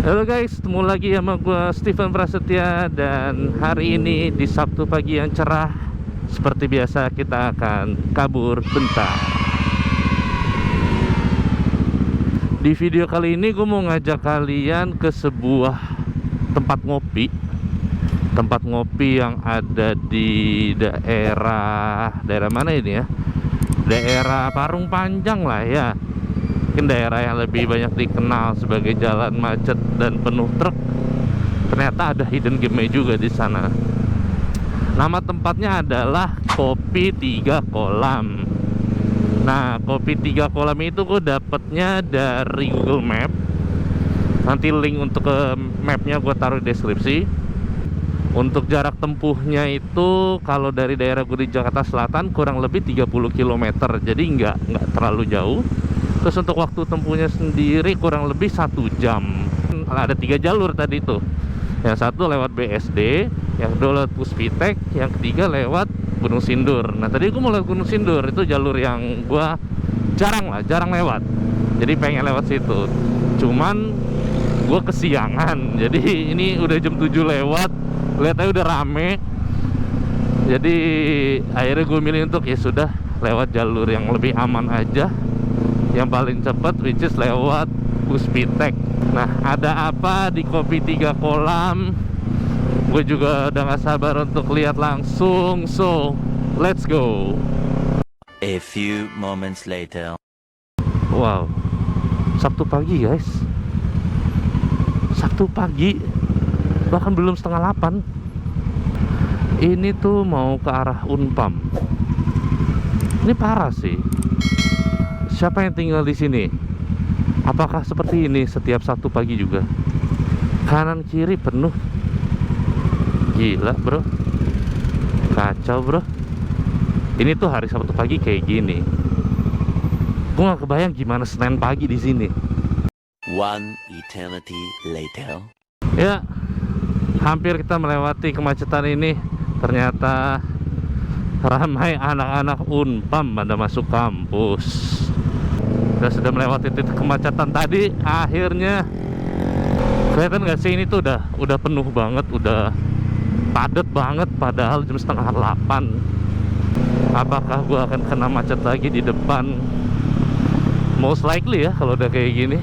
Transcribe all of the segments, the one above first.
Halo guys, ketemu lagi sama gue Steven Prasetya. Dan hari ini di Sabtu pagi yang cerah, seperti biasa kita akan kabur bentar. Di video kali ini gue mau ngajak kalian ke sebuah tempat ngopi. Tempat ngopi yang ada di daerah mana ini ya? Daerah Parung Panjang lah ya. Mungkin daerah yang lebih banyak dikenal sebagai jalan macet dan penuh truk. Ternyata ada hidden game juga di sana. Nama tempatnya adalah Kopi 3 Kolam. Nah, Kopi 3 Kolam itu gue dapetnya dari Google Map. Nanti link untuk ke mapnya gue taruh di deskripsi. Untuk jarak tempuhnya itu kalau dari daerah gue di Jakarta Selatan kurang lebih 30 km. Jadi nggak terlalu jauh. Terus untuk waktu tempuhnya sendiri kurang lebih 1 jam. Ada 3 jalur tadi tuh. Yang satu lewat BSD, yang kedua lewat Puspitek, yang ketiga lewat Gunung Sindur. Nah tadi gue mau lewat Gunung Sindur, itu jalur yang gue jarang lewat. Jadi pengen lewat situ. Cuman gue kesiangan. Jadi ini udah jam 7 lewat, lihatnya udah rame. Jadi akhirnya gue milih untuk ya sudah lewat jalur yang lebih aman aja, yang paling cepat, which is lewat Puspitek. Nah, ada apa di Kopi 3 Kolam? Gue juga udah gak sabar untuk lihat langsung. So, let's go. A few moments later. Wow, Sabtu pagi guys. Sabtu pagi, bahkan belum 7:30. Ini tuh mau ke arah Unpam. Ini parah sih. Siapa yang tinggal di sini? Apakah seperti ini setiap Sabtu pagi juga? Kanan kiri penuh. Gila bro, kacau bro. Ini tuh hari Sabtu pagi kayak gini. Gue gak kebayang gimana Senin pagi di sini. One eternity later. Ya, hampir kita melewati kemacetan ini. Ternyata ramai anak-anak Unpam pada masuk kampus. Kita sudah melewati titik kemacetan tadi. Akhirnya kelihatan gak sih, ini tuh udah penuh banget, udah padat banget. Padahal jam 7:30. Apakah gua akan kena macet lagi di depan? Most likely ya kalau udah kayak gini.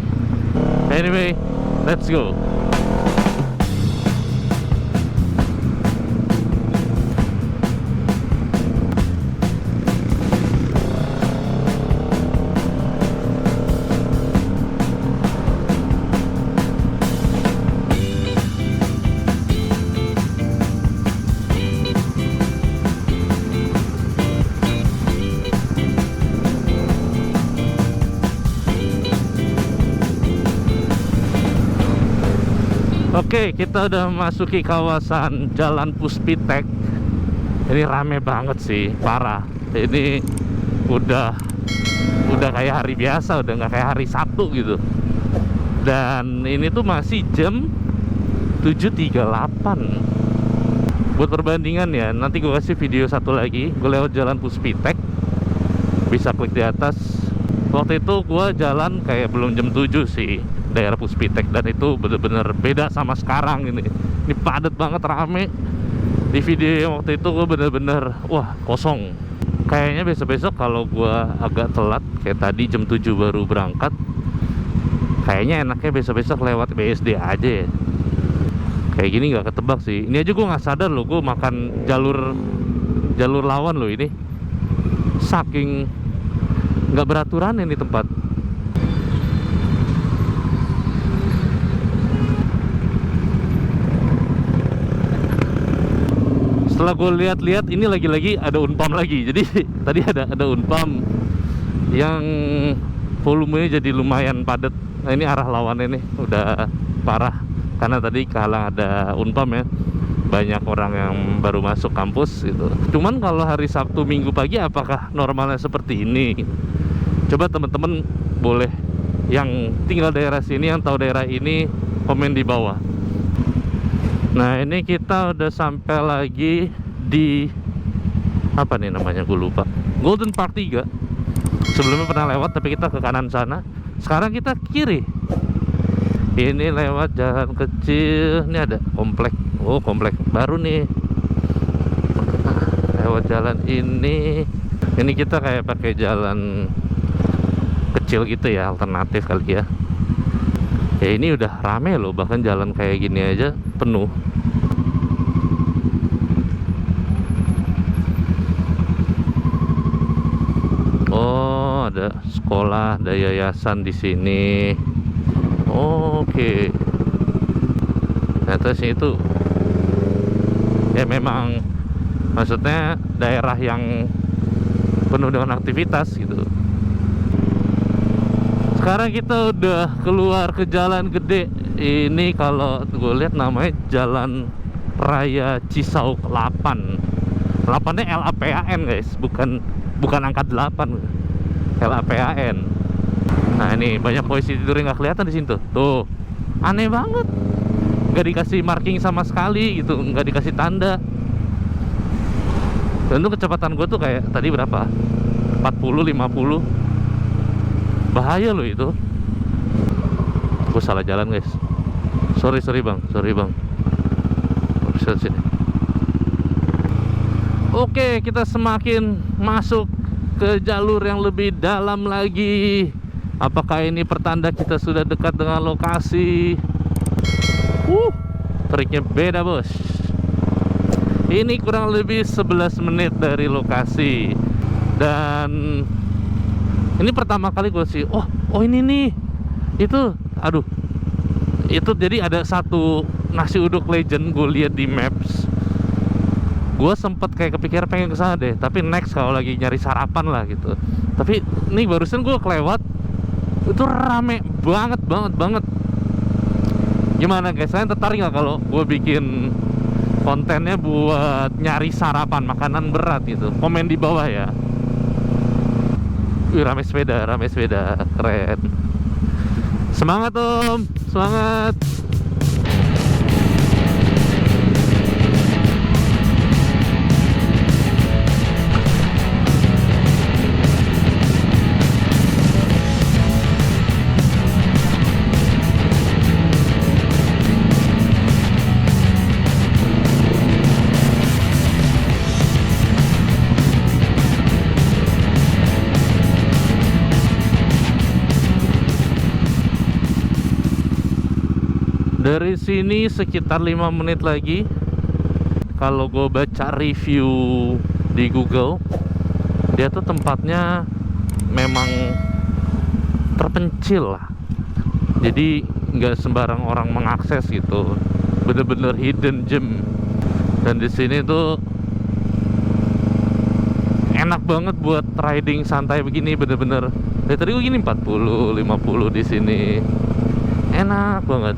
Anyway, let's go. Oke, kita udah memasuki kawasan Jalan Puspitek. Ini rame banget sih, parah. Ini udah kayak hari biasa, udah nggak kayak hari Sabtu gitu. Dan ini tuh masih jam 7.38. Buat perbandingan ya, nanti gue kasih video satu lagi. Gue lewat Jalan Puspitek, bisa klik di atas. Waktu itu gue jalan kayak belum jam 7 sih, daerah Puspitek, dan itu bener-bener beda sama sekarang ini. Ini padat banget, rame. Di video yang waktu itu gue bener-bener wah kosong. Kayaknya besok-besok kalau gue agak telat kayak tadi jam 7 baru berangkat, kayaknya enaknya besok-besok lewat BSD aja ya. Kayak gini nggak ketebak sih. Ini aja gue nggak sadar loh, gue makan jalur lawan loh ini. Saking nggak beraturan ini tempat. Setelah gue lihat-lihat, ini lagi-lagi ada Unpam lagi. Jadi tadi ada Unpam yang volumenya jadi lumayan padat. Nah ini arah lawannya nih udah parah, karena tadi kehalang ada Unpam ya. Banyak orang yang baru masuk kampus gitu. Cuman kalau hari Sabtu Minggu pagi apakah normalnya seperti ini? Coba teman-teman boleh yang tinggal daerah sini, yang tahu daerah ini, komen di bawah. Nah ini kita udah sampai lagi di apa nih namanya, gue lupa. Golden Park 3. Sebelumnya pernah lewat tapi kita ke kanan sana. Sekarang kita kiri. Ini lewat jalan kecil. Ini ada komplek. Oh, komplek baru nih. Lewat jalan ini. Ini kita kayak pakai jalan kecil gitu ya, alternatif kali ya. Ya ini udah rame loh, bahkan jalan kayak gini aja penuh. Oh, ada sekolah, ada yayasan di sini. Oke. Nah, terus itu ya memang maksudnya daerah yang penuh dengan aktivitas gitu. Sekarang kita udah keluar ke jalan gede. Ini kalau gue lihat namanya Jalan Raya Cisauk 8. 8-nya LAPAN guys, bukan angka 8. LAPAN. Nah ini banyak polisi tidur yang nggak kelihatan di sini tuh. Aneh banget. Nggak dikasih marking sama sekali gitu, nggak dikasih tanda. Dan tuh kecepatan gue tuh kayak tadi berapa? 40, 50. Bahaya loh itu. Gue salah jalan guys. Sorry bang. Oke, kita semakin masuk ke jalur yang lebih dalam lagi. Apakah ini pertanda kita sudah dekat dengan lokasi? Triknya beda bos. Ini kurang lebih 11 menit dari lokasi. Dan ini pertama kali gue sih, oh ini nih, itu, aduh, itu jadi ada satu nasi uduk legend gue lihat di Maps. Gue sempet kayak kepikir pengen kesana deh, tapi next kalau lagi nyari sarapan lah gitu. Tapi nih barusan gue kelewat, itu rame banget. Gimana guys, kalian tertarik nggak kalau gue bikin kontennya buat nyari sarapan makanan berat gitu? Komen di bawah ya. Rame sepeda, keren. Semangat Om, semangat. Dari sini sekitar 5 menit lagi. Kalau gue baca review di Google, dia tuh tempatnya memang terpencil lah. Jadi nggak sembarang orang mengakses gitu. Bener-bener hidden gem. Dan di sini tuh enak banget buat riding santai begini, bener-bener. Dari tadi gue gini 40, 50 di sini. Enak banget.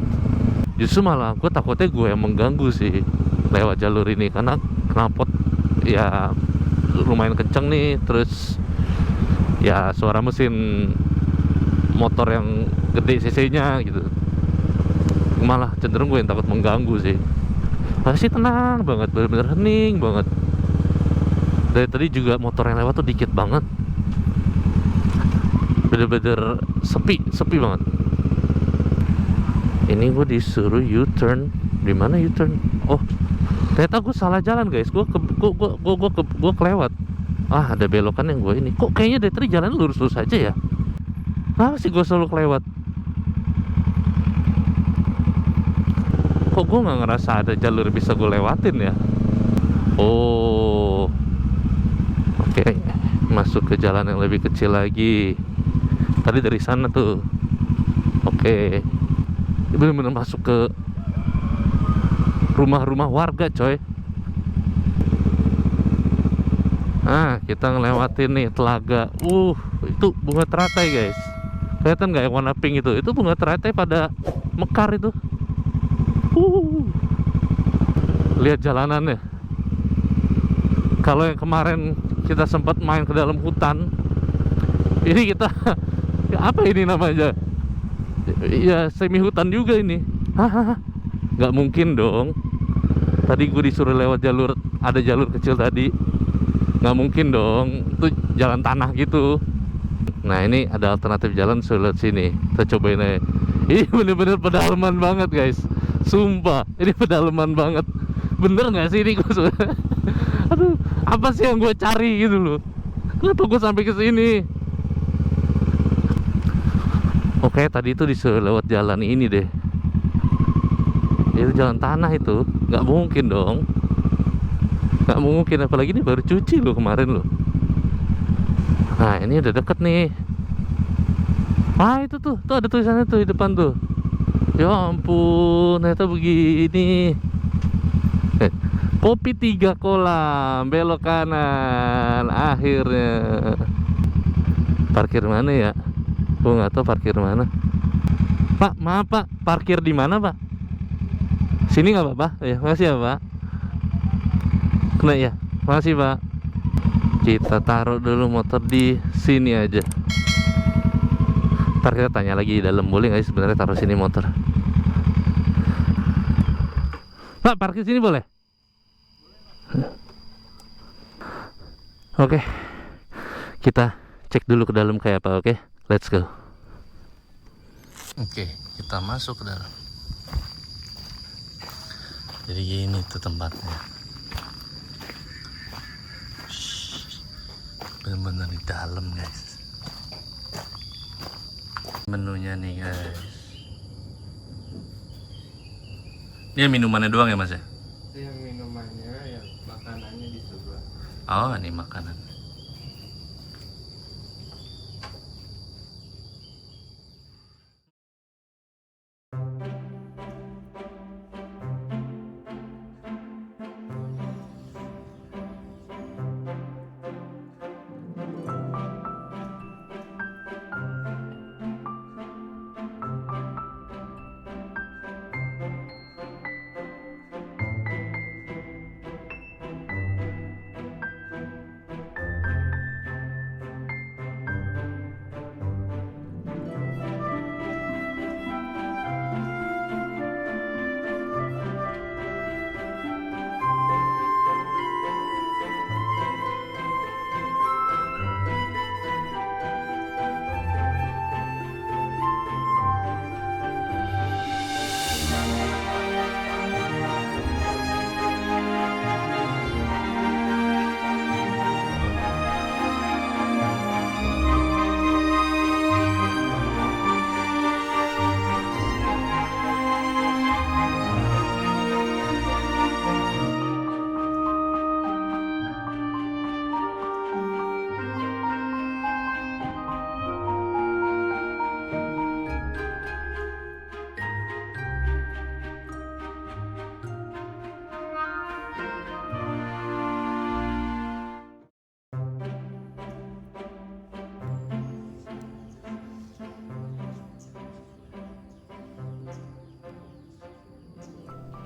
Justru malah gue takutnya gue yang mengganggu sih lewat jalur ini, karena knalpot ya lumayan kenceng nih. Terus ya suara mesin motor yang gede cc-nya gitu, malah cenderung gue yang takut mengganggu sih. Pasti tenang banget, bener-bener hening banget. Dari tadi juga motor yang lewat tuh dikit banget, bener-bener sepi banget. Ini gue disuruh U-turn. Di mana U-turn? Oh, ternyata gue salah jalan guys. Gue kelewat. Ah, ada belokan yang gue ini. Kok kayaknya dari tadi jalan lurus-lurus aja ya? Kenapa sih gue selalu kelewat? Kok gue nggak ngerasa ada jalur bisa gue lewatin ya? Oh, oke. Masuk ke jalan yang lebih kecil lagi. Tadi dari sana tuh. Oke. Bener-bener masuk ke rumah-rumah warga coy. Nah, kita ngelewatin nih telaga. Itu bunga teratai guys. Kelihatan nggak yang warna pink itu? Itu bunga teratai pada mekar itu. Lihat jalanannya. Kalau yang kemarin kita sempat main ke dalam hutan, ini kita apa ini namanya? Ya semi hutan juga ini. Nggak mungkin dong. Tadi gue disuruh lewat jalur, ada jalur kecil tadi. Nggak mungkin dong, itu jalan tanah gitu. Nah ini ada alternatif jalan, sudah lihat sini. Kita cobain aja. Ini bener-bener pedalaman banget guys, sumpah ini pedalaman banget. Bener nggak sih ini gue? Aduh, apa sih yang gue cari gitu loh? Kenapa gue sampai ke sini? Oke, tadi itu disuruh lewat jalan ini deh. Itu jalan tanah itu, nggak mungkin dong. Nggak mungkin, apalagi ini baru cuci loh kemarin loh. Nah ini udah deket nih. Ah itu tuh ada tulisannya tuh di depan tuh. Ya ampun, ternyata begini. Kopi 3 Kolam, belok kanan. Akhirnya. Parkir mana ya? Gue nggak tahu parkir mana. Pak, maaf Pak, parkir di mana Pak? Sini nggak apa-apa? Ya, makasih ya Pak. Kena ya, makasih Pak. Kita taruh dulu motor di sini aja. Ntar kita tanya lagi di dalam, boleh nggak sih sebenarnya taruh sini motor? Pak, parkir sini boleh? Oke, kita cek dulu ke dalam kayak apa. Oke, let's go. Oke, kita masuk ke dalam. Jadi gini tuh tempatnya, bener-bener di dalam guys. Menunya nih guys. Ini minumannya doang ya Mas ya? Yang minumannya, yang makanannya di sebelah. Oh, ini makanan.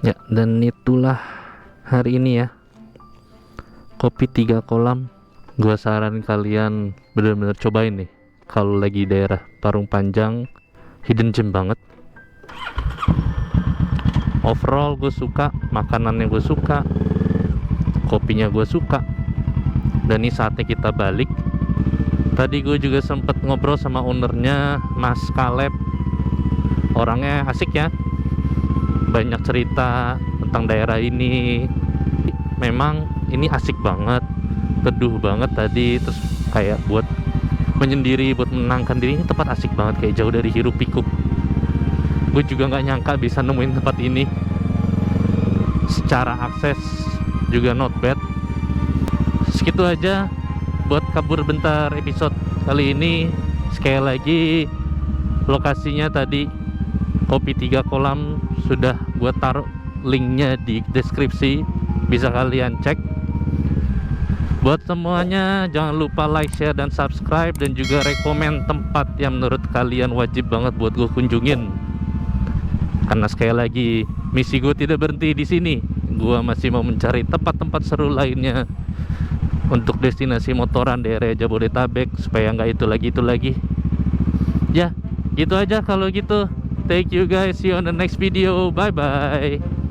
Ya, dan itulah hari ini ya, Kopi 3 Kolam. Gua saran kalian bener-bener cobain nih kalau lagi daerah Parung Panjang. Hidden gem banget. Overall gue suka, makanannya gue suka, kopinya gue suka. Dan ini saatnya kita balik. Tadi gue juga sempet ngobrol sama ownernya, Mas Kaleb. Orangnya asik ya, banyak cerita tentang daerah ini. Memang ini asik banget, teduh banget tadi. Terus kayak buat menyendiri, buat menenangkan diri, ini tempat asik banget, kayak jauh dari hiruk pikuk. Gue juga nggak nyangka bisa nemuin tempat ini. Secara akses juga not bad. Segitu aja buat kabur bentar episode kali ini. Sekali lagi, lokasinya tadi Kopi 3 Kolam, sudah gue taruh linknya di deskripsi, bisa kalian cek. Buat semuanya jangan lupa like, share, dan subscribe, dan juga rekomen tempat yang menurut kalian wajib banget buat gue kunjungin. Karena sekali lagi, misi gue tidak berhenti di sini. Gue masih mau mencari tempat-tempat seru lainnya untuk destinasi motoran daerah Jabodetabek, supaya nggak itu lagi. Ya, gitu aja kalau gitu. Thank you guys, see you on the next video. Bye bye.